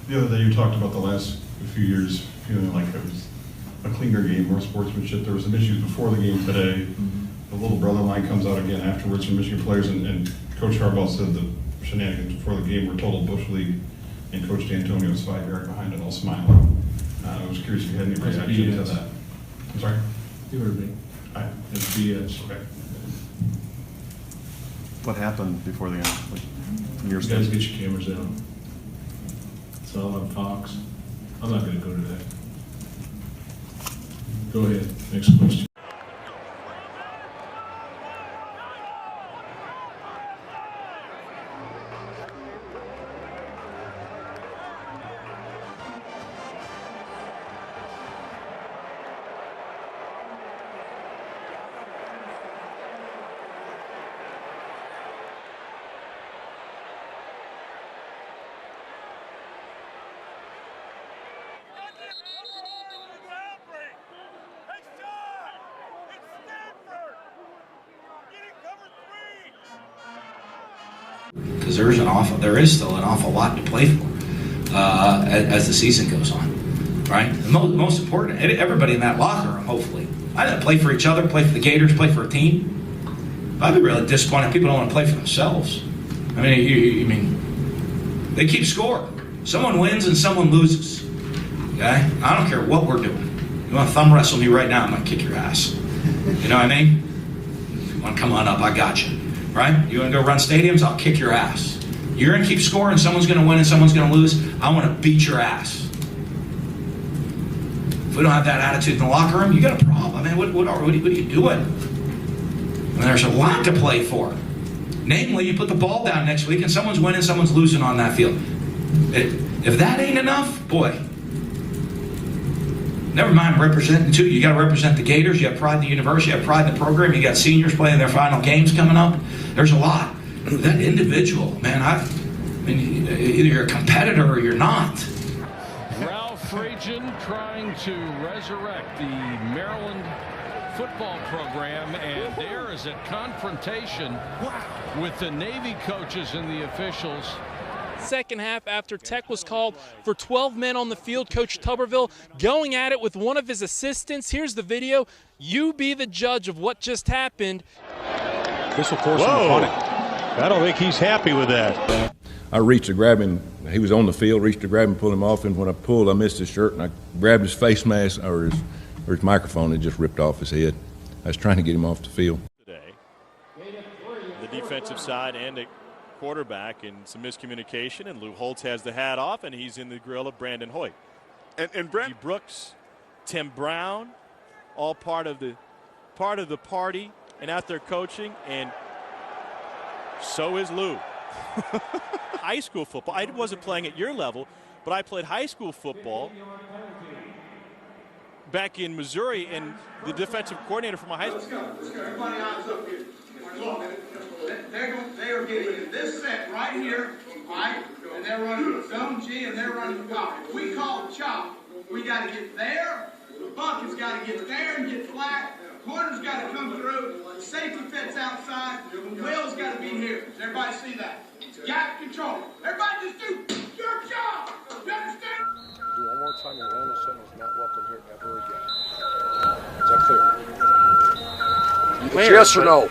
The other day you talked about the last few years feeling like it was a cleaner game, more sportsmanship. There was some issues before the game today. Mm-hmm. The little brother line comes out again afterwards from Michigan players, and Coach Harbaugh said the shenanigans before the game were total Bush League, and Coach D'Antonio was 5 yards behind it, all smiling. I was curious if you had any reaction to that. I'm sorry? You heard me. It's BS. Okay. What happened before the game? Like, from your You guys standpoint? get your cameras down. It's all on Fox. I'm not gonna go to that. Go ahead, next question. Because there is still an awful lot to play for as the season goes on, right? The most important, everybody in that locker room, hopefully, either play for each other, play for the Gators, play for a team. I'd be really disappointed if people don't want to play for themselves. I mean, they keep score. Someone wins and someone loses. Okay? I don't care what we're doing. You want to thumb wrestle me right now, I'm going to kick your ass. You know what I mean? You want to come on up, I got you. Right? You want to go run stadiums? I'll kick your ass. You're going to keep scoring, someone's going to win and someone's going to lose. I want to beat your ass. If we don't have that attitude in the locker room, you got a problem. I mean, what are you doing? I mean, there's a lot to play for. Namely, you put the ball down next week and someone's winning, someone's losing on that field. If that ain't enough, boy, never mind representing too. You got to represent the Gators. You have pride in the university. You have pride in the program. You got seniors playing their final games coming up. There's a lot. That individual, man, I mean, either you're a competitor or you're not. Ralph Friedgen trying to resurrect the Maryland football program, and there is a confrontation with the Navy coaches and the officials. Second half, after Tech was called for 12 men on the field, Coach Tuberville going at it with one of his assistants. Here's the video. You be the judge of what just happened. This will force him to punt it. I don't think he's happy with that. I reached to grab him. He was on the field, reached to grab him, pull him off, and when I pulled, I missed his shirt, and I grabbed his face mask or his microphone and just ripped off his head. I was trying to get him off the field. Today, the defensive side and a quarterback, and some miscommunication, and Lou Holtz has the hat off, and he's in the grill of Brandon Hoyt. And Brent Brooks, Tim Brown, all part of the party and out there coaching, and so is Lou. High school football. I wasn't playing at your level, but I played high school football back in Missouri, and the defensive coordinator for my high school. Let's go. Everybody eyes up here. Look, they are getting in this set right here, right? And they're running zone G and they're running chop. If we call chop, we got to get there. The bucket's got to get there and get flat. The corner's got to come through. The safety fits outside. The wheel's got to be here. Does everybody see that? Gap control. Everybody just do your job. You understand? Do one more time, and Rona Center is not welcome here ever again. Is that clear? Clear, yes or no?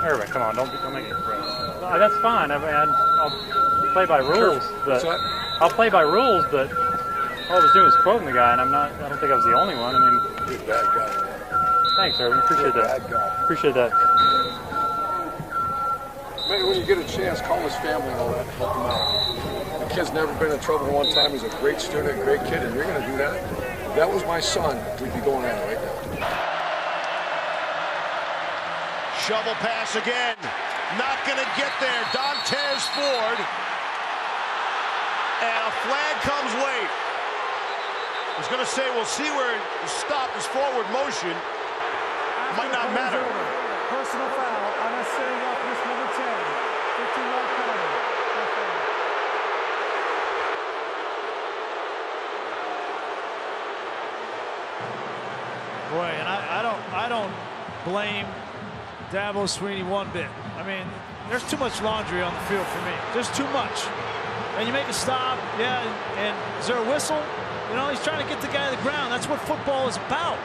Everybody, come on, don't make it crazy. No, that's fine. I'll play by rules, but I'll play by rules. But all I was doing was quoting the guy, and I don't think I was the only one. I mean, You're a bad guy. Thanks, Irvin. Appreciate that. Bad guy. Appreciate that. Maybe when you get a chance, call his family and all that and help him out. The kid's never been in trouble one time. He's a great student, a great kid, and you're going to do that. If that was my son, we'd be going at it right now. Shovel pass again. Not going to get there. Dontez Ford. And a flag comes late. I was going to say, we'll see where it stopped his forward motion. Might not matter. Personal foul on a setting up this number 10. 15-yard penalty. Boy, and I don't blame Dabo Swinney one bit. I mean, there's too much laundry on the field for me. There's too much. and you make a stop, yeah, and is there a whistle? You know, he's trying to get the guy to the ground. That's what football is about.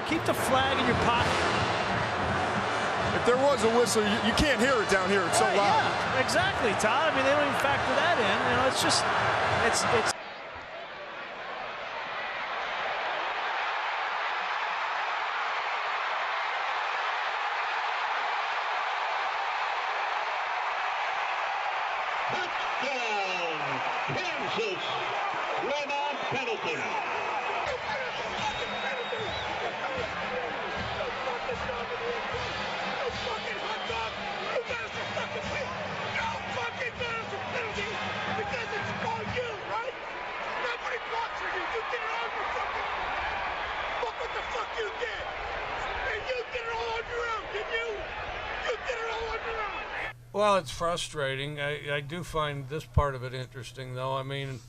Keep the flag in your pocket. If there was a whistle, you can't hear it down here. It's so loud. Yeah, exactly, Todd. I mean, they don't even factor that in. You know, it's just, it's. Kansas, run-on penalty. Well, it's frustrating. I do find this part of it interesting, though. I mean,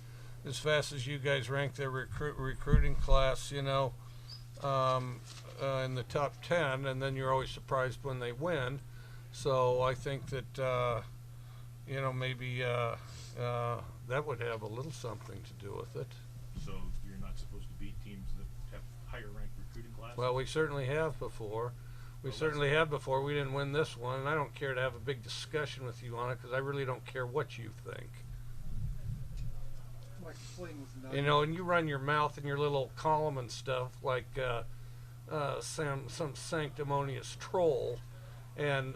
as fast as you guys rank their recruiting class, you know, in the top 10, and then you're always surprised when they win. So I think that, you know, maybe that would have a little something to do with it. So you're not supposed to beat teams that have higher ranked recruiting classes? Well, we certainly have before. We certainly have before. We didn't win this one, and I don't care to have a big discussion with you on it because I really don't care what you think. You know, and you run your mouth in your little column and stuff like some sanctimonious troll, and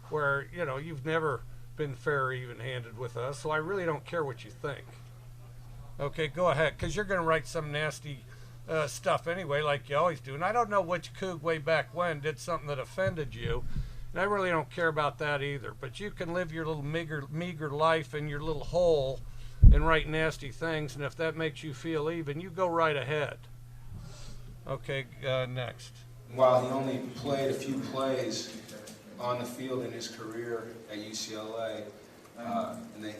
where, you know, you've never been fair or even-handed with us, so I really don't care what you think. Okay, go ahead, because you're going to write some nasty stuff anyway, like you always do. And I don't know which Coug way back when did something that offended you, and I really don't care about that either. But you can live your little meager life in your little hole and write nasty things, and if that makes you feel even, you go right ahead. Okay, next. While he only played a few plays on the field in his career at UCLA, and they...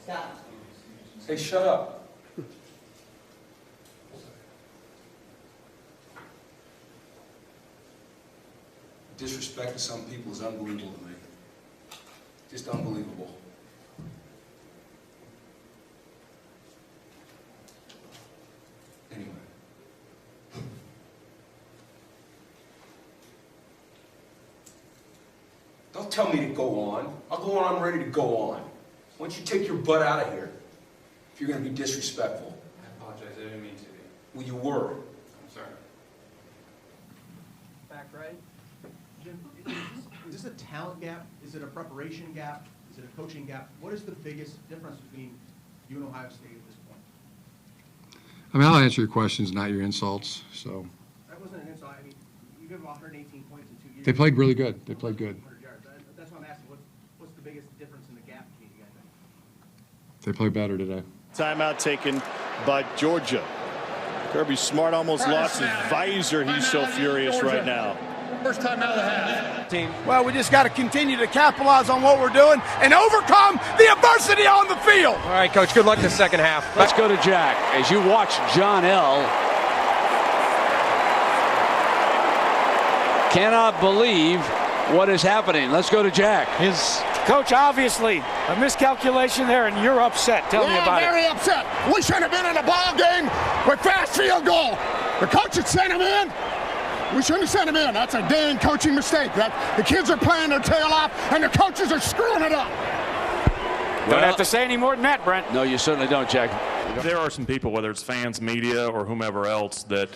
Stop. Hey, shut up. Disrespect to some people is unbelievable to me. Just unbelievable. Anyway. Don't tell me to go on. I'll go on, I'm ready to go on. Why don't you take your butt out of here if you're going to be disrespectful? I apologize, I didn't mean to be. Well, you were. I'm sorry. Back right. Jim, is this a talent gap? Is it a preparation gap? Is it a coaching gap? What is the biggest difference between you and Ohio State at this point? I mean, I'll answer your questions, not your insults. So That wasn't an insult. I mean, you give them 118 points in 2 years. they played really good. They played good. 100 yards. That's what I'm asking. What's the biggest difference in the gap between you guys? They played better today. Timeout taken by Georgia. Kirby Smart almost lost his visor. He's so furious right now. First time out of the half. Team. Well, we just got to continue to capitalize on what we're doing and overcome the adversity on the field. All right, Coach, good luck in the second half. Let's go to Jack. As you watch John L. Cannot believe what is happening. Let's go to Jack. Coach, obviously, a miscalculation there, and you're upset. Tell me about it. Very upset. We should have been in a ball game with fast field goal. The coach had sent him in. We shouldn't have sent him in. That's a dang coaching mistake. The kids are playing their tail off, and the coaches are screwing it up. Don't have to say any more than that, Brent. No, you certainly don't, Jack. There are some people, whether it's fans, media, or whomever else, that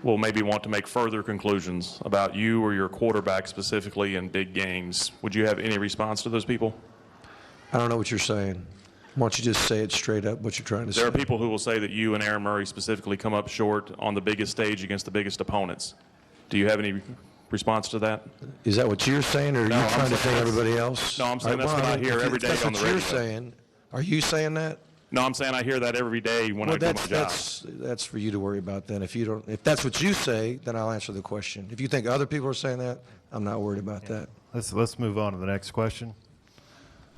will maybe want to make further conclusions about you or your quarterback specifically in big games. Would you have any response to those people? I don't know what you're saying. Why don't you just say it straight up, what you're trying to say? There are people who will say that you and Aaron Murray specifically come up short on the biggest stage against the biggest opponents. Do you have any response to that? Is that what you're saying, or are you trying to say everybody else? No, I'm saying that's what I hear every day on the radio. That's what you're saying. Are you saying that? No, I'm saying I hear that every day when I do my job. That's for you to worry about then. If that's what you say, then I'll answer the question. If you think other people are saying that, I'm not worried about that. Let's move on to the next question.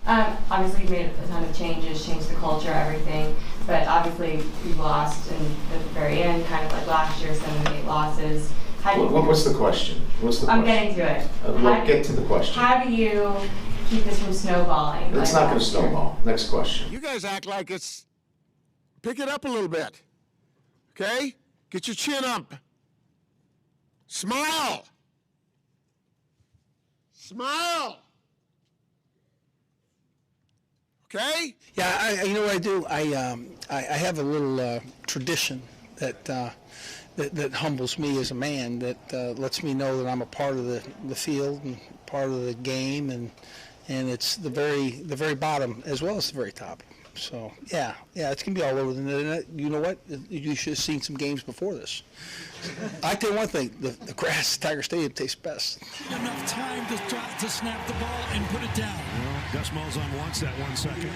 Obviously, you've made a ton of changes, changed the culture, everything, but obviously you lost at the very end, kind of like last year, 7 8 losses. What's the question? I'm getting to it. Get to the question. How do you keep this from snowballing? It's not going to snowball. Next question. You guys act like it's. Pick it up a little bit. Okay? Get your chin up. Smile. Smile. Okay? Yeah, you know what I do? I have a little tradition that that humbles me as a man, that lets me know that I'm a part of the field and part of the game, and it's the very bottom as well as the very top. So yeah, it's gonna be all over the internet. You know what? You should have seen some games before this. I tell you one thing: the grass at Tiger Stadium tastes best. Enough time to snap the ball and put it down. Well, Gus Malzahn wants that 1 second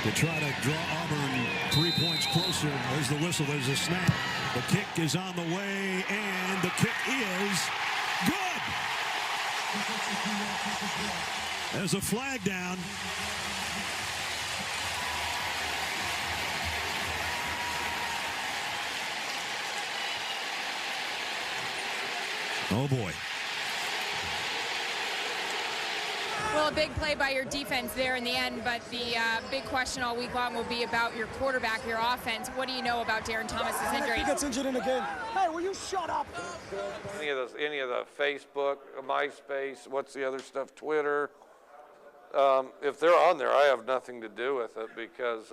to try to draw Auburn 3 points closer. There's the whistle. There's the snap. The kick is on the way, and the kick is good. There's a flag down. Oh, boy. Well, a big play by your defense there in the end, but the big question all week long will be about your quarterback, your offense. What do you know about Darren Thomas's injury? He gets injured in the game. Hey, will you shut up? Any of the Facebook, MySpace, what's the other stuff, Twitter. If they're on there, I have nothing to do with it because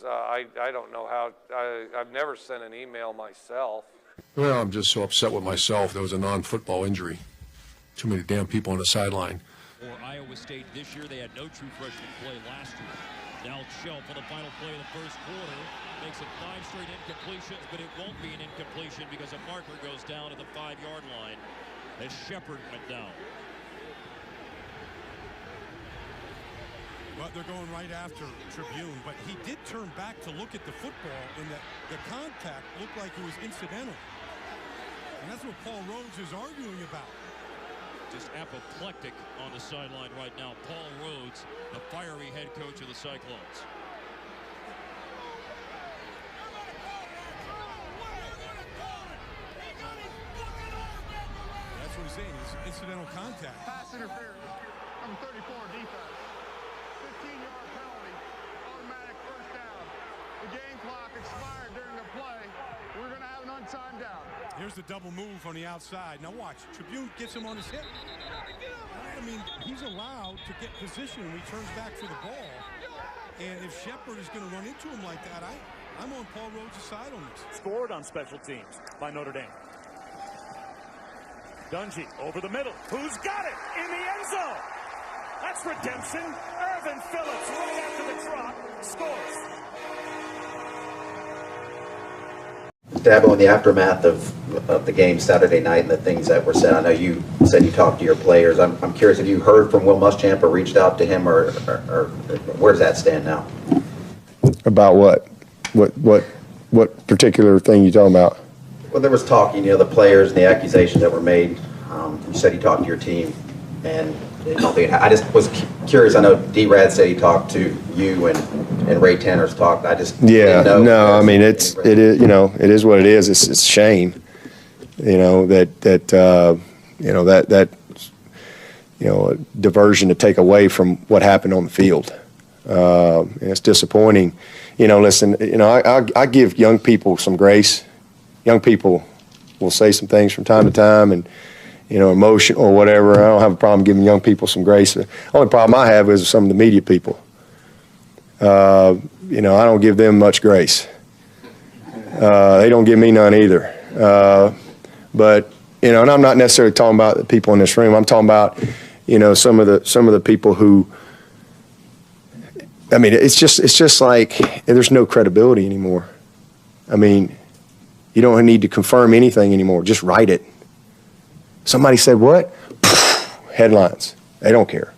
I don't know how. I've never sent an email myself. Well, I'm just so upset with myself. There was a non-football injury. Too many damn people on the sideline. For Iowa State this year, they had no true freshman play last year. Now Shelf for the final play of the first quarter. Makes it 5 straight incompletions, but it won't be an incompletion because a marker goes down at the 5-yard line as Shepard went down. Well, they're going right after Tribune, but he did turn back to look at the football, and the contact looked like it was incidental. And that's what Paul Rhodes is arguing about. Just apoplectic on the sideline right now. Paul Rhodes, the fiery head coach of the Cyclones. That's what he's saying. It's incidental contact. Pass interference. I'm 34 defense. 15-yard penalty. Automatic first down. The game clock expired during the play. We're going to have an untimed down. Here's the double move on the outside. Now watch. Tribune gets him on his hip. I mean, he's allowed to get position when he turns back for the ball. And if Shepard is going to run into him like that, I'm on Paul Rhodes' side on this. Scored on special teams by Notre Dame. Dungy over the middle. Who's got it? In the end zone. That's redemption. Irvin Phillips right after the drop scores. Dabo, in the aftermath of the game Saturday night and the things that were said, I know you said you talked to your players. I'm curious, have you heard from Will Muschamp or reached out to him, or where does that stand now? About what? What particular thing you talking about? Well, there was talking, the players and the accusations that were made. You said you talked to your team, and I just was curious. I know D-Rad said he talked to you, and Ray Tanner's talked. I just didn't know. No, I mean it is it is what it is. It's a shame, that a diversion to take away from what happened on the field. And it's disappointing. Listen, I give young people some grace. Young people will say some things from time to time, and emotion or whatever. I don't have a problem giving young people some grace. The only problem I have is some of the media people. I don't give them much grace. They don't give me none either. But and I'm not necessarily talking about the people in this room. I'm talking about some of the people who. I mean, it's just like there's no credibility anymore. I mean, you don't need to confirm anything anymore. Just write it. Somebody said what? Headlines. They don't care.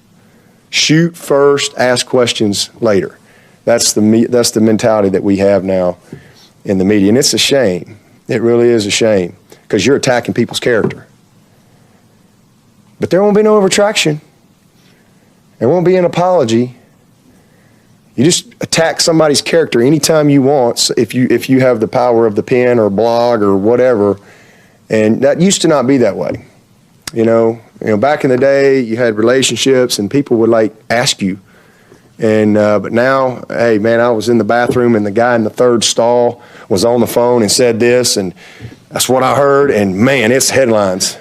Shoot first, ask questions later. That's the mentality that we have now in the media, and it's a shame. It really is a shame because you're attacking people's character. But there won't be no retraction. There won't be an apology. You just attack somebody's character anytime you want, if you have the power of the pen or blog or whatever. And that used to not be that way. You know, back in the day, you had relationships and people would like ask you. And but now, hey man, I was in the bathroom and the guy in the third stall was on the phone and said this, and that's what I heard. And man, it's headlines.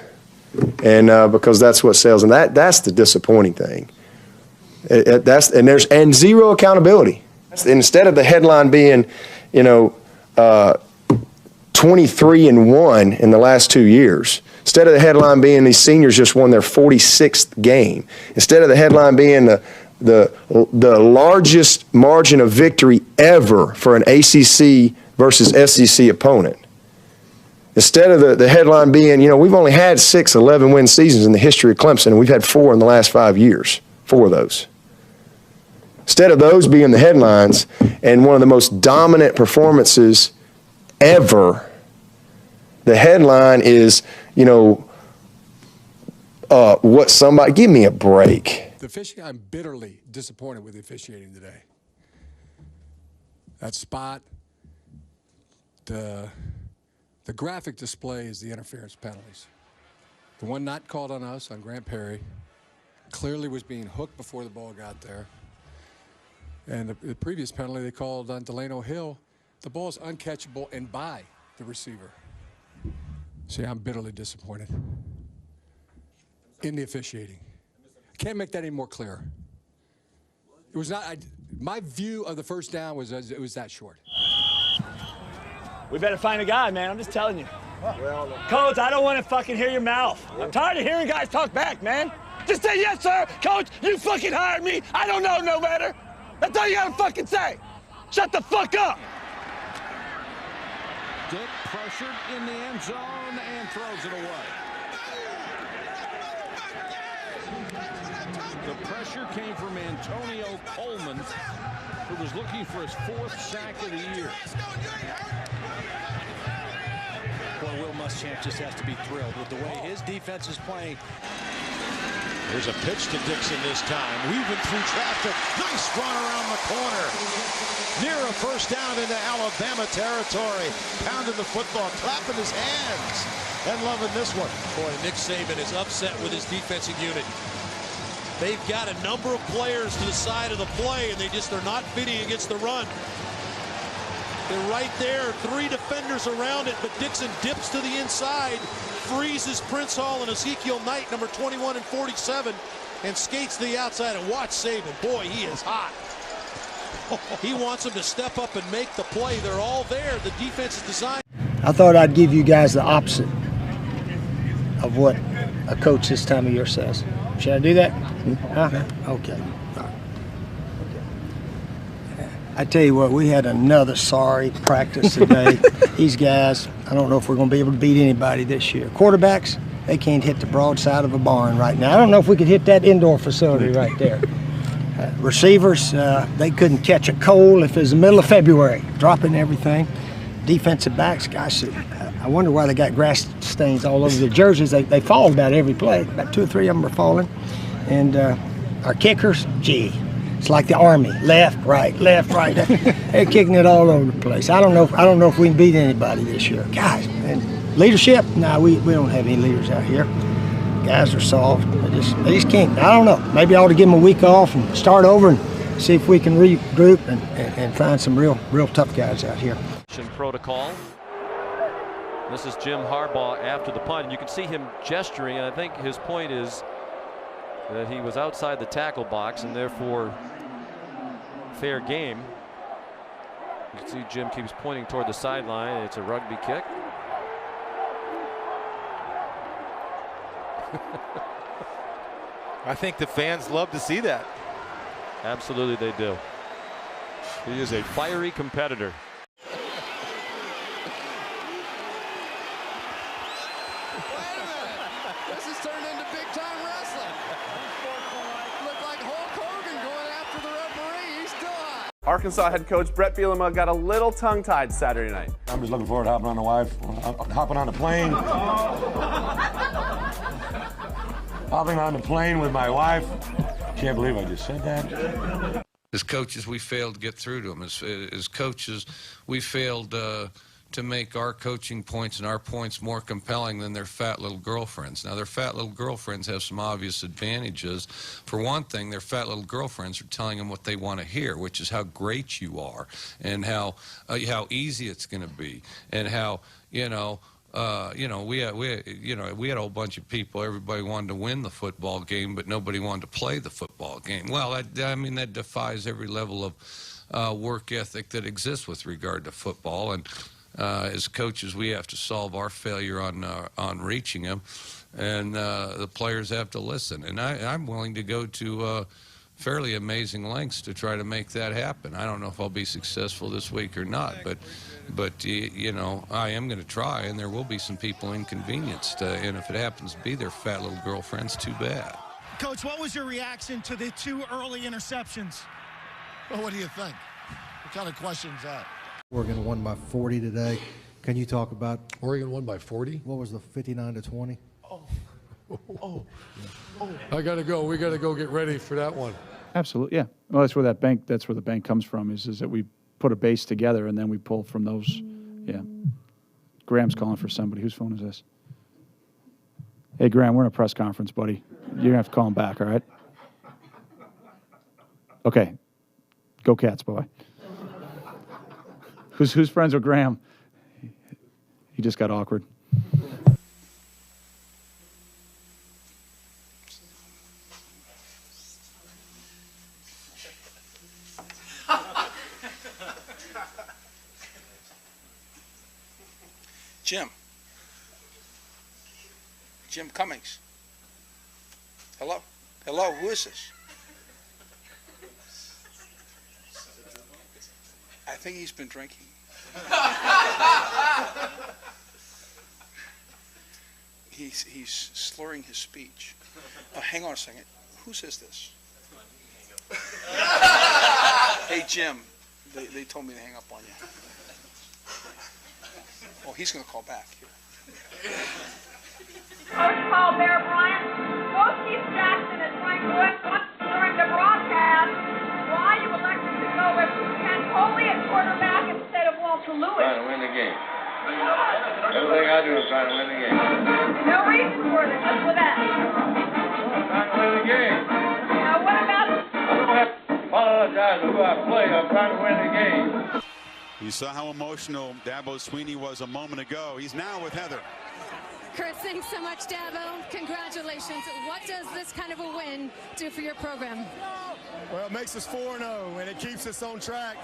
And because that's what sells, and that's the disappointing thing. And zero accountability. Instead of the headline being, 23-1 in the last 2 years. Instead of the headline being these seniors just won their 46th game. Instead of the headline being the largest margin of victory ever for an ACC versus SEC opponent. Instead of the headline being, we've only had 6 11-win seasons in the history of Clemson, and we've had 4 in the last 5 years, 4 of those. Instead of those being the headlines and one of the most dominant performances ever, the headline is, what somebody, give me a break. The officiating, I'm bitterly disappointed with the officiating today. That spot, the graphic display is the interference penalties. The one not called on us, on Grant Perry, clearly was being hooked before the ball got there. And the previous penalty they called on Delano Hill, the ball is uncatchable and by the receiver. See, I'm bitterly disappointed in the officiating. Can't make that any more clear. It was not. My view of the first down was it was that short. We better find a guy, man. I'm just telling you. Coach, I don't want to fucking hear your mouth. I'm tired of hearing guys talk back, man. Just say yes, sir. Coach, you fucking hired me. I don't know no better. That's all you gotta fucking say. Shut the fuck up. Dick pressured in the end zone and throws it away. The pressure came from Antonio Coleman, who was looking for his 4th sack of the year. Well, Will Muschamp just has to be thrilled with the way his defense is playing. Here's a pitch to Dixon this time, weaving through traffic. Nice run around the corner. Near a first down into Alabama territory. Pounding the football, clapping his hands, and loving this one. Boy, Nick Saban is upset with his defensive unit. They've got a number of players to the side of the play, and they're not fitting against the run. They're right there, 3 defenders around it, but Dixon dips to the inside, freezes Prince Hall and Ezekiel Knight, number 21 and 47, and skates to the outside. And watch Saban. Boy, he is hot. He wants them to step up and make the play. They're all there. The defense is designed. I thought I'd give you guys the opposite of what a coach this time of year says. Should I do that? Huh? Okay. I tell you what, we had another sorry practice today. These guys, I don't know if we're going to be able to beat anybody this year. Quarterbacks, they can't hit the broadside of a barn right now. I don't know if we could hit that indoor facility right there. Receivers, they couldn't catch a cold if it was the middle of February, dropping everything. Defensive backs, gosh, I wonder why they got grass stains all over their jerseys. They fall about every play. About 2 or 3 of them are falling. And our kickers, gee, it's like the Army, left, right. They're kicking it all over the place. I don't know if we can beat anybody this year. Guys, and leadership, no, we don't have any leaders out here. Guys are soft. They just can't. I don't know. Maybe I ought to give them a week off and start over and see if we can regroup and find some real tough guys out here. Protocol. This is Jim Harbaugh after the punt, and you can see him gesturing, and I think his point is that he was outside the tackle box and therefore fair game. You can see Jim keeps pointing toward the sideline. It's a rugby kick. I think the fans love to see that. Absolutely they do. He is a fiery competitor. This has turned into big-time wrestling. Looked like Hulk Hogan going after the referee. He's still hot. Arkansas head coach Brett Bielema got a little tongue-tied Saturday night. I'm just looking forward to hopping on the plane. Hopping on the plane with my wife. Can't believe I just said that. As coaches, we failed to get through to them. As coaches, we failed to make our coaching points and our points more compelling than their fat little girlfriends. Now, their fat little girlfriends have some obvious advantages. For one thing, their fat little girlfriends are telling them what they want to hear, which is how great you are and how easy it's going to be and how, we had a whole bunch of people. Everybody wanted to win the football game, but nobody wanted to play the football game. Well, that defies every level of work ethic that exists with regard to football. And as coaches, we have to solve our failure on reaching them, and the players have to listen. And I'm willing to go to fairly amazing lengths to try to make that happen. I don't know if I'll be successful this week or not, but I am going to try, and there will be some people inconvenienced. And if it happens to be their fat little girlfriends, too bad. Coach, what was your reaction to the 2 early interceptions? Well, what do you think? What kind of question is that? Oregon won by 40 today. Can you talk about Oregon won by 40? What was the 59-20? I got to go. We got to go get ready for that one. Absolutely, yeah. Well, that's where the bank comes from, is that we put a base together and then we pull from those. Yeah. Graham's calling for somebody. Whose phone is this? Hey, Graham, we're in a press conference, buddy. You're going to have to call him back, all right? Okay. Go Cats, boy. Who's friends with Graham? He just got awkward. Jim Cummings. Hello? Hello, who is this? I think he's been drinking. He's slurring his speech. Hang on a second. Who says this? Hey, Jim. They told me to hang up on you. Oh, he's going to call back here. Coach Paul Bear Bryant, both Keith Jackson and Frank Wood during the broadcast why you elected to go with Ken Coley at quarterback instead of Walter Lewis. Trying to win the game. Everything I do is trying to win the game. No reason for it, just for that. I'm trying to win the game. Now, what about... I don't have to apologize for who I play. I'm trying to win the game. You saw how emotional Dabo Swinney was a moment ago. He's now with Heather. Chris, thanks so much, Dabo. Congratulations. What does this kind of a win do for your program? Well, it makes us 4-0, and it keeps us on track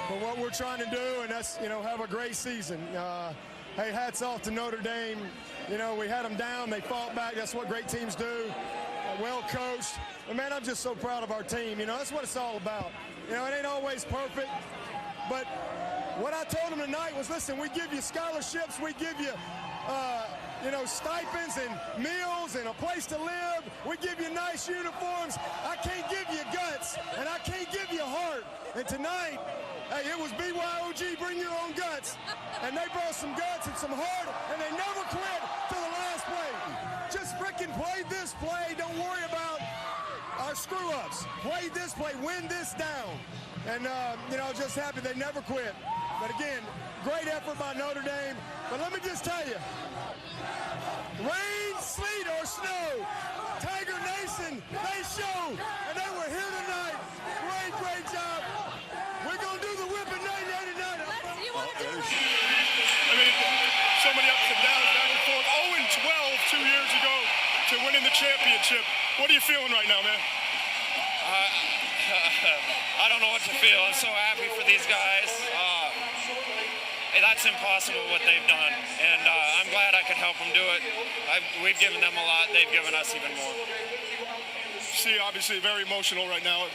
for what we're trying to do, and that's, have a great season. Hey, hats off to Notre Dame. We had them down. They fought back. That's what great teams do. Well coached. But, man, I'm just so proud of our team. That's what it's all about. It ain't always perfect, but what I told them tonight was, listen, we give you scholarships, we give you stipends and meals and a place to live. We give you nice uniforms. I can't give you guts, and I can't give you heart. And tonight, hey, it was BYOG, bring your own guts. And they brought some guts and some heart, and they never quit to the last play. Just freaking play this play. Don't worry about our screw-ups. Play this play. Win this down. And, just happy they never quit. But again, great effort by Notre Dame. But let me just tell you, rain, sleet, or snow, Tiger Nation, they show. And they were here tonight. Great job. We're going to do the whip in 1989. So many ups and downs, back and forth. 0-12 2 years ago to winning the championship. What are you feeling right now, man? I don't know what to feel. I'm so happy for these guys. That's impossible what they've done, and I'm glad I could help them do it. We've given them a lot. They've given us even more. See, obviously very emotional right now.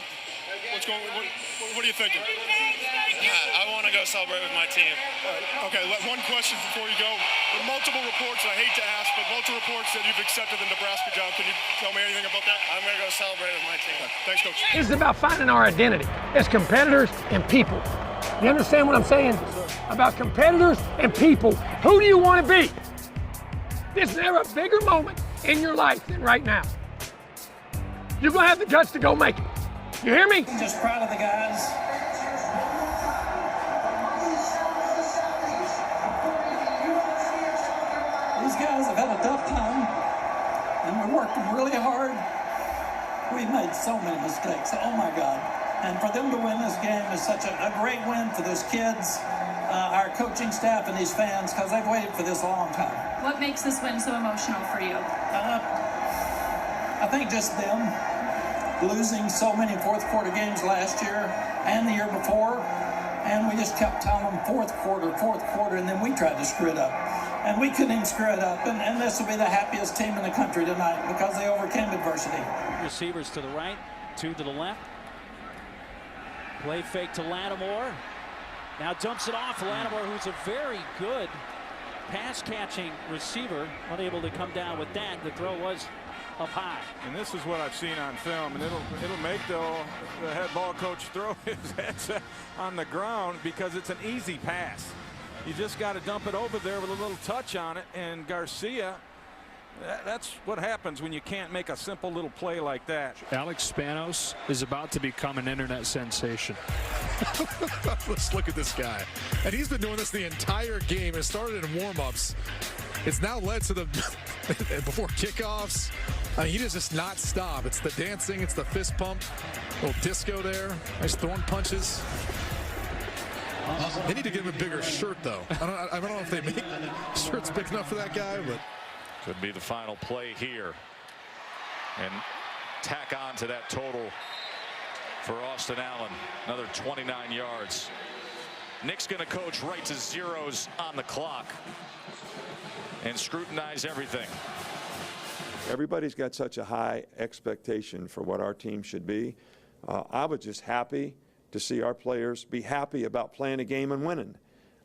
What are you thinking? I want to go celebrate with my team. Okay, one question before you go. There are multiple reports, and I hate to ask, but multiple reports that you've accepted the Nebraska job. Can you tell me anything about that? I'm going to go celebrate with my team. Thanks, Coach. This is about finding our identity as competitors and people. You understand what I'm saying? About competitors and people. Who do you want to be? There's never a bigger moment in your life than right now. You're going to have the guts to go make it. You hear me? I'm just proud of the guys. These guys have had a tough time, and we worked really hard. We've made so many mistakes. Oh my God. And for them to win this game is such a great win for those kids, our coaching staff, and these fans, because they've waited for this a long time. What makes this win so emotional for you? I think just them losing so many fourth quarter games last year and the year before, and we just kept telling them fourth quarter, and then we tried to screw it up. And we couldn't even screw it up, and this will be the happiest team in the country tonight because they overcame adversity. Receivers to the right, two to the left. Play fake to Lattimore. Now dumps it off. Lattimore, who's a very good pass-catching receiver, unable to come down with that. The throw was up high. And this is what I've seen on film, and it'll make the head ball coach throw his head on the ground because it's an easy pass. You just got to dump it over there with a little touch on it, and Garcia, that's what happens when you can't make a simple little play like that. Alex Spanos is about to become an internet sensation. Let's look at this guy. And he's been doing this the entire game. It started in warm-ups. It's now led to the before kickoffs. He does just not stop. It's the dancing, it's the fist pump, little disco there. Nice throwing punches. They need to give him a bigger shirt, though. I don't know if they make shirts big enough for that guy, but could be the final play here, and tack on to that total for Austin Allen. Another 29 yards. Nick's going to coach right to zeros on the clock and scrutinize everything. Everybody's got such a high expectation for what our team should be. I was just happy to see our players be happy about playing a game and winning.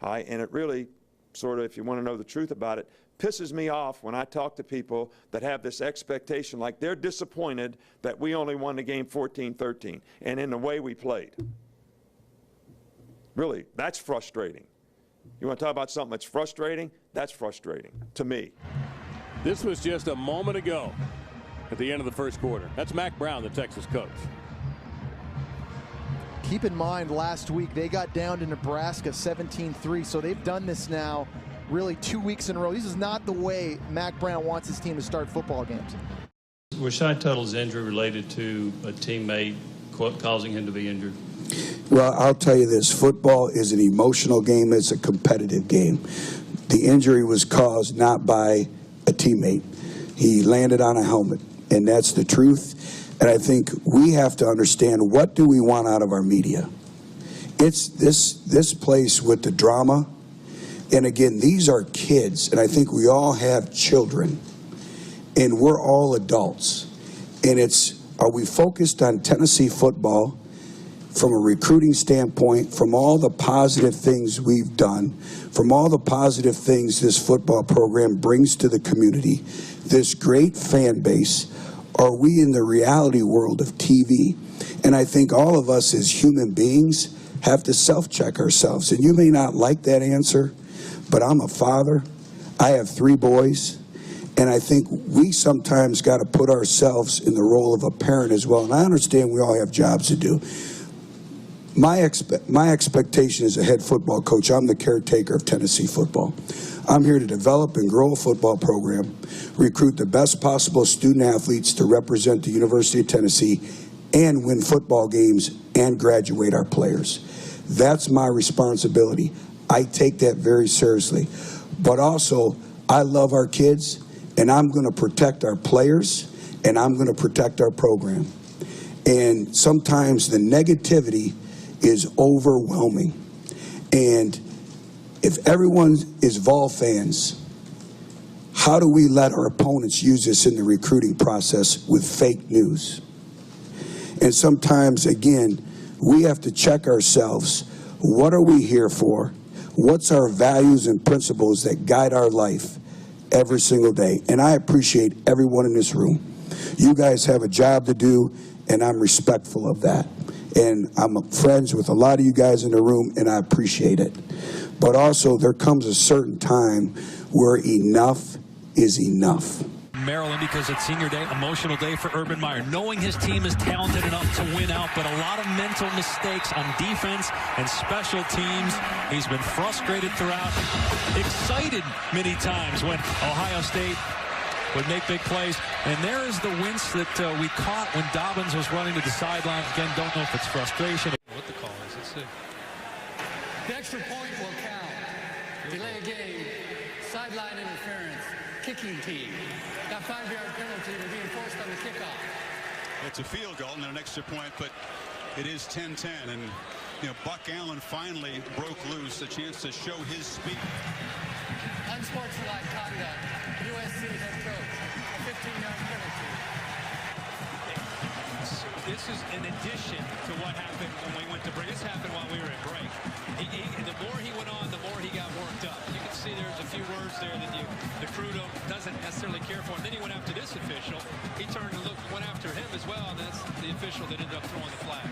And it really sort of, if you want to know the truth about it, pisses me off when I talk to people that have this expectation like they're disappointed that we only won the game 14-13 and in the way we played. Really, that's frustrating. You want to talk about something that's frustrating? That's frustrating to me. This was just a moment ago at the end of the first quarter. That's Mack Brown, the Texas coach. Keep in mind, last week they got down to Nebraska 17-3, so they've done this now really 2 weeks in a row. This is not the way Mack Brown wants his team to start football games. Was Shy Tuttle's injury related to a teammate causing him to be injured? Well, I'll tell you this. Football is an emotional game. It's a competitive game. The injury was caused not by a teammate. He landed on a helmet, and that's the truth. And I think we have to understand, what do we want out of our media? It's this place with the drama. And again, these are kids, and I think we all have children, and we're all adults. And are we focused on Tennessee football from a recruiting standpoint, from all the positive things we've done, from all the positive things this football program brings to the community, this great fan base? Are we in the reality world of TV? And I think all of us as human beings have to self-check ourselves. And you may not like that answer, but I'm a father. I have 3 boys. And I think we sometimes got to put ourselves in the role of a parent as well. And I understand we all have jobs to do. My expectation as a head football coach, I'm the caretaker of Tennessee football. I'm here to develop and grow a football program, recruit the best possible student athletes to represent the University of Tennessee, and win football games and graduate our players. That's my responsibility. I take that very seriously. But also, I love our kids, and I'm going to protect our players, and I'm going to protect our program. And sometimes the negativity is overwhelming. And if everyone is Vol fans, how do we let our opponents use this in the recruiting process with fake news? And sometimes, again, we have to check ourselves. What are we here for? What's our values and principles that guide our life every single day? And I appreciate everyone in this room. You guys have a job to do, and I'm respectful of that. And I'm friends with a lot of you guys in the room, and I appreciate it. But also, there comes a certain time where enough is enough. Maryland because it's senior day, emotional day for Urban Meyer. Knowing his team is talented enough to win out, but a lot of mental mistakes on defense and special teams. He's been frustrated throughout, excited many times when Ohio State would make big plays. And there is the wince that we caught when Dobbins was running to the sideline. Again, don't know if it's frustration. What the call is, let's see. The extra point will count. Delay game, sideline interference, kicking team. That 5-yard penalty will be enforced on the kickoff. It's a field goal and an extra point, but it is 10-10. And, you know, Buck Allen finally broke loose, a chance to show his speed. Unsportsmanlike conduct. USC head coach. A 15-yard penalty. This is in addition to what happened when we went to break. This happened while we were at break. The more he went on, the more he got worked up. You can see there's a few words there that the crew doesn't necessarily care for. And then he went after this official. He turned and went after him as well, and that's the official that ended up throwing the flag.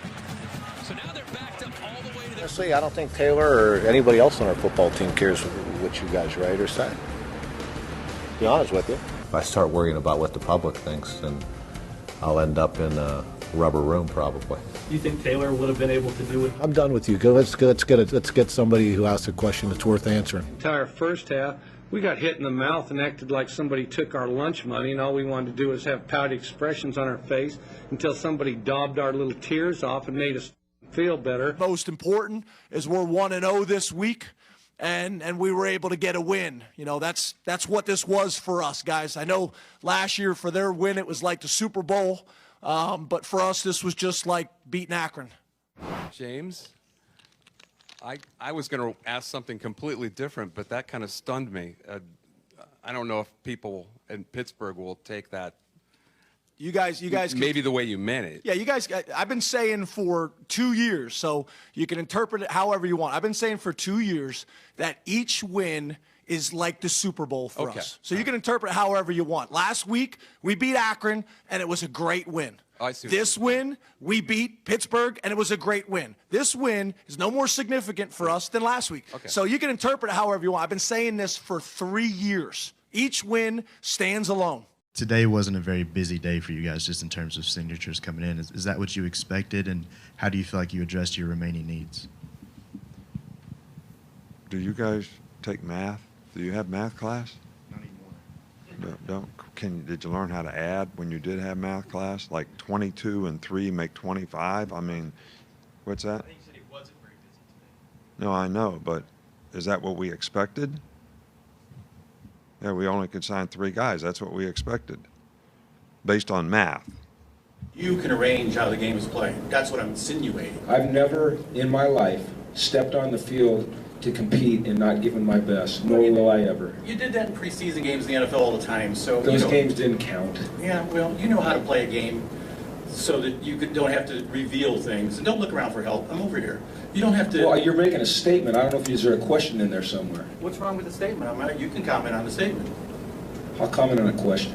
So now they're backed up all the way to the... Honestly, I don't think Taylor or anybody else on our football team cares what you guys write or say. To be honest with you. If I start worrying about what the public thinks, then I'll end up in a rubber room probably. Do you think Taylor would have been able to do it? I'm done with you. Let's get somebody who asks a question that's worth answering. Entire first half, we got hit in the mouth and acted like somebody took our lunch money, and all we wanted to do was have pouty expressions on our face until somebody daubed our little tears off and made us feel better. Most important is we're 1-0 this week, and we were able to get a win. You know, that's what this was for us, guys. I know last year for their win it was like the Super Bowl, but for us this was just like beating Akron. James, I was going to ask something completely different, but that kind of stunned me. I don't know if people in Pittsburgh will take that. You guys maybe the way you meant it. Yeah, you guys, I've been saying for 2 years, so you can interpret it however you want. I've been saying for 2 years that each win is like the Super Bowl for us. So you can interpret it however you want. Last week, we beat Akron, and it was a great win. I see. This win, we beat Pittsburgh, and it was a great win. This win is no more significant for us than last week. So you can interpret it however you want. I've been saying this for 3 years. Each win stands alone. Today wasn't a very busy day for you guys just in terms of signatures coming in. Is that what you expected, and how do you feel like you addressed your remaining needs? Do you guys take math? Do you have math class? Not anymore. Did you learn how to add when you did have math class? Like 22 and 3 make 25? I mean, what's that? I think you said he wasn't very busy today. No, I know, but is that what we expected? Yeah, we only could sign 3 guys. That's what we expected, based on math. You can arrange how the game is played. That's what I'm insinuating. I've never in my life stepped on the field to compete and not given my best, nor will I ever. You did that in preseason games in the NFL all the time. So those games didn't count. Yeah, well, you know how to play a game so that you don't have to reveal things. And don't look around for help. I'm over here. You don't have to... Well, you're making a statement. I don't know if there's a question in there somewhere. What's wrong with the statement? You can comment on the statement. I'll comment on a question.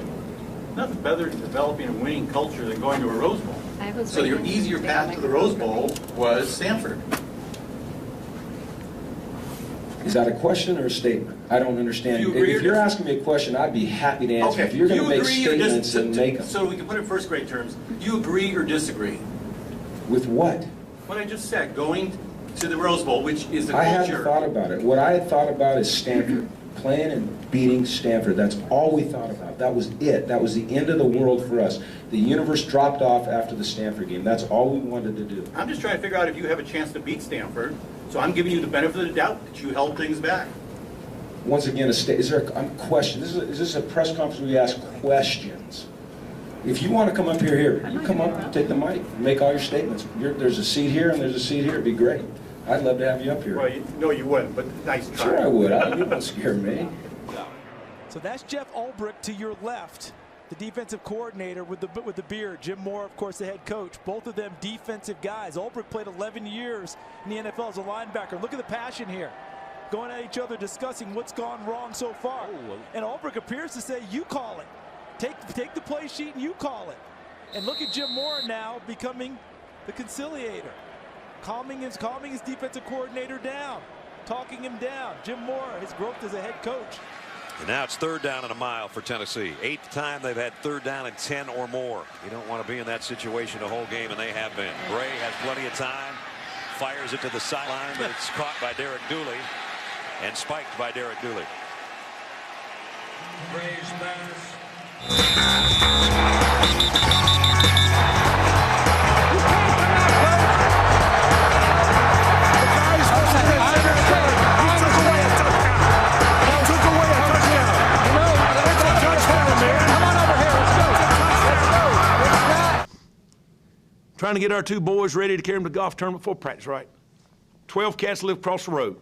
Nothing better than developing a winning culture than going to a Rose Bowl. So your easier path to the Rose Bowl was Stanford. Is that a question or a statement? I don't understand. If you're asking me a question, I'd be happy to answer. Okay. If you're going to make statements and make them. So we can put it in first grade terms. Do you agree or disagree? With what? What I just said, going to the Rose Bowl, which is the I culture. hadn't thought about it. What I had thought about is Stanford. Playing and beating Stanford. That's all we thought about. That was it. That was the end of the world for us. The universe dropped off after the Stanford game. That's all we wanted to do. I'm just trying to figure out if you have a chance to beat Stanford. So I'm giving you the benefit of the doubt that you held things back. Once again, is there a question? Is this a press conference where we ask questions? If you want to come up here, you come up, take the mic, make all your statements. There's a seat here and there's a seat here. It'd be great. I'd love to have you up here. Well, no, you wouldn't, but nice try. Sure I would. You won't scare me. So that's Jeff Ulbrich to your left, the defensive coordinator with the beard. Jim Moore, of course, the head coach. Both of them defensive guys. Ulbrich played 11 years in the NFL as a linebacker. Look at the passion here. Going at each other, discussing what's gone wrong so far. And Ulbrich appears to say, you call it. Take the play sheet and you call it. And look at Jim Moore now becoming the conciliator. Calming his defensive coordinator down, talking him down. Jim Moore, his growth as a head coach. And now it's 3rd down and a mile for Tennessee. 8th time they've had 3rd down and 10 or more. You don't want to be in that situation the whole game, and they have been. Bray has plenty of time, fires it to the sideline, but it's caught by Derek Dooley and spiked by Derek Dooley. Bray's pass. Trying to get our 2 boys ready to carry them to golf tournament before practice, right? 12 cats live across the road.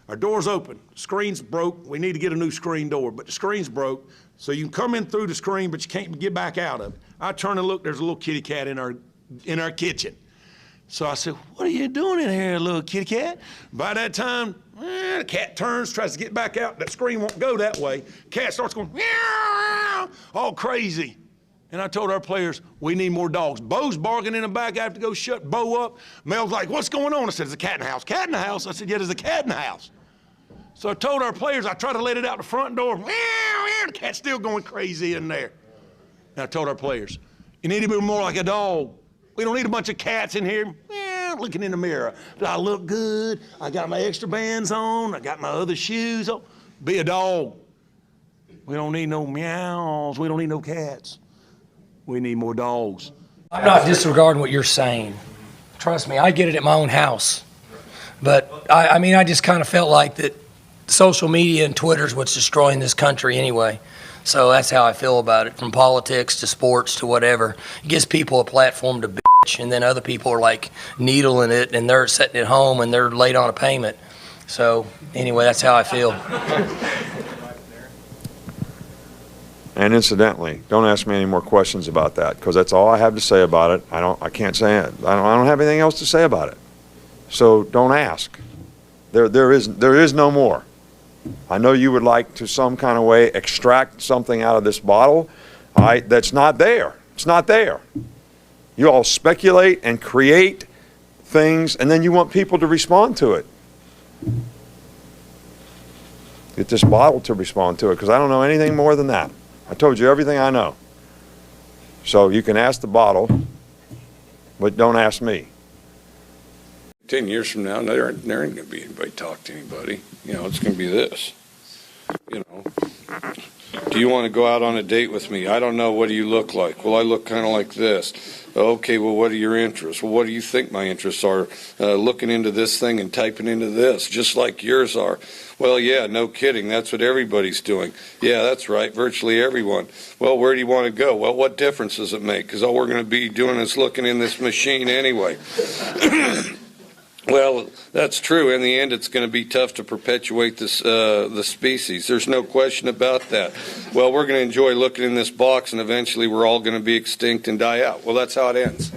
Our door's open. Screen's broke. We need to get a new screen door, but the screen's broke, so you can come in through the screen, but you can't get back out of it. I turn and look, there's a little kitty cat in our kitchen. So I said, what are you doing in here, little kitty cat? By that time, the cat turns, tries to get back out. That screen won't go that way. Cat starts going, meow, all crazy. And I told our players, we need more dogs. Bo's barking in the back. I have to go shut Bo up. Mel's like, what's going on? I said, there's a cat in the house. Cat in the house? I said, yeah, there's a cat in the house. So I told our players, I tried to let it out the front door. Meow, meow, the cat's still going crazy in there. And I told our players, you need to be more like a dog. We don't need a bunch of cats in here. Meow, looking in the mirror. Do I look good? I got my extra bands on. I got my other shoes on. Be a dog. We don't need no meows. We don't need no cats. We need more dogs. I'm not disregarding what you're saying. Trust me, I get it at my own house. But, I mean, I just kind of felt like that social media and Twitter's what's destroying this country anyway. So that's how I feel about it, from politics to sports to whatever. It gives people a platform to bitch, and then other people are like needling it, and they're sitting at home and they're late on a payment. So anyway, that's how I feel. And incidentally, don't ask me any more questions about that, because that's all I have to say about it. I can't say it. I don't have anything else to say about it. So don't ask. There is no more. I know you would like to some kind of way extract something out of this bottle. That's not there. It's not there. You all speculate and create things, and then you want people to respond to it. Get this bottle to respond to it, because I don't know anything more than that. I told you everything I know. So you can ask the bottle, but don't ask me. 10 years from now, there ain't going to be anybody talk to anybody. You know, it's going to be this. You know, do you want to go out on a date with me? I don't know. What do you look like? Well, I look kind of like this. Okay, well, what are your interests? Well, what do you think my interests are? Looking into this thing and typing into this, just like yours are. Well, yeah, no kidding. That's what everybody's doing. Yeah, that's right. Virtually everyone. Well, where do you want to go? Well, what difference does it make? Because all we're going to be doing is looking in this machine anyway. Well, that's true. In the end, it's going to be tough to perpetuate this, the species. There's no question about that. Well, we're going to enjoy looking in this box, and eventually we're all going to be extinct and die out. Well, that's how it ends.